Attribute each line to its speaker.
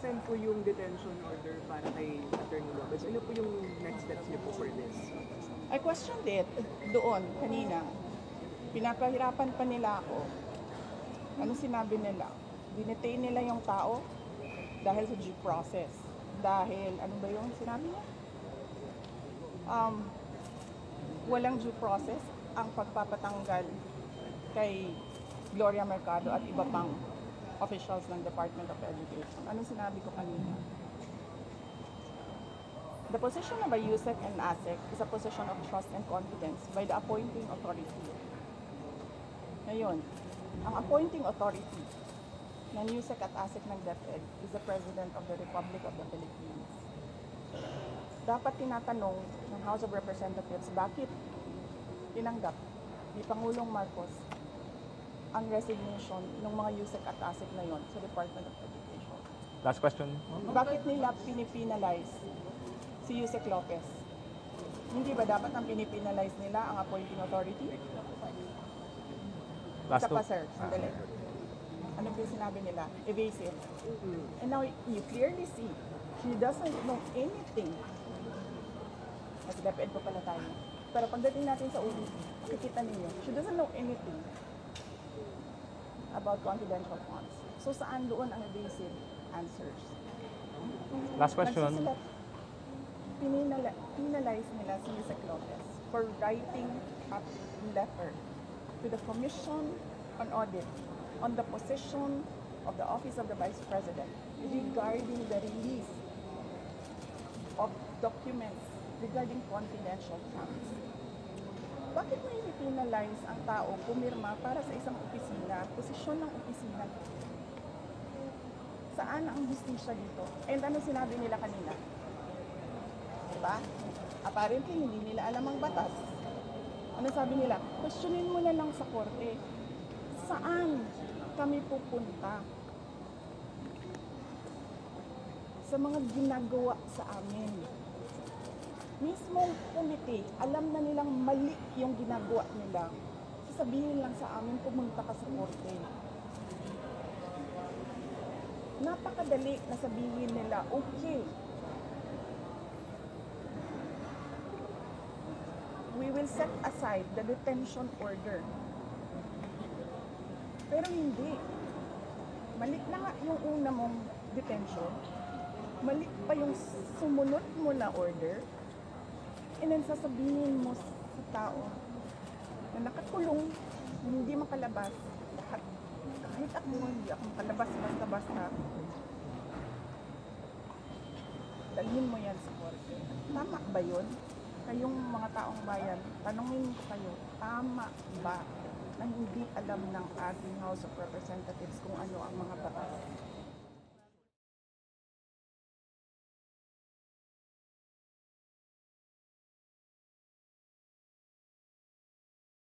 Speaker 1: na-extend po yung detention order para kay Attorney Lopez. Ano po yung next steps niyo po for this?
Speaker 2: I questioned it doon kanina. Pinapahirapan pa nila ako. Ano sinabi nila? Dinetain nila yung tao dahil sa due process. Dahil, ano ba yung sinabi niya? Walang due process ang pagpapatanggal kay Gloria Mercado at iba pang officials ng Department of Education. Anong sinabi ko kanina? The position of a USEC and ASEC is a position of trust and confidence by the appointing authority. Ngayon, ang appointing authority ng USEC at ASEC ng DepEd is the President of the Republic of the Philippines. Dapat tinatanong ng House of Representatives bakit tinanggap ni Pangulong Marcos ang resignation ng mga USEC at ASEC na yon sa Department of Education.
Speaker 3: Last question.
Speaker 2: Bakit nila pinipinalize si Yusek Lopez? Hindi ba dapat ang pinipinalize nila ang appointing authority? Isa pa, sir. Sandali. Ano po yung sinabi nila? Evasive. And now, you clearly see, she doesn't know anything. Mas DepEd po pala tayo. Pero pagdating natin sa ulo, makikita ninyo, she doesn't know anything about confidential funds. So, saan doon ang evasive answers?
Speaker 3: Last question.
Speaker 2: Nagsusulat, penalize nila si Yusek Lopez for writing a letter to the Commission on Audit on the position of the Office of the Vice President regarding the release of documents regarding confidential funds. Bakit may penalize ang tao pumirma para sa isang opisina, posisyon ng opisina? Saan ang justisya dito? And ano sinabi nila kanina? Diba? Apparently, hindi nila alam ang batas. Ano sabi nila? Questionin mo na lang sa korte. Saan kami pupunta? Sa mga ginagawa sa amin. Mismong komite, alam na nilang mali yung ginagawa nila. Sasabihin lang sa amin, pumunta ka sa korte. Napakadali na sabihin nila, okay, we will set aside the detention order. Pero hindi. Mali na nga yung una mong detention. Mali pa yung sumunod mo na order. And then sasabihin mo sa tao na nakakulong, hindi makalabas. Lahat, kahit ako, hindi ako makalabas basta-basta. Dalhin mo yan sa korte. Tama ba yun? Kayong mga taong bayan, tanongin ko kayo, tama ba na hindi alam ng ating House of Representatives kung ano ang mga batas?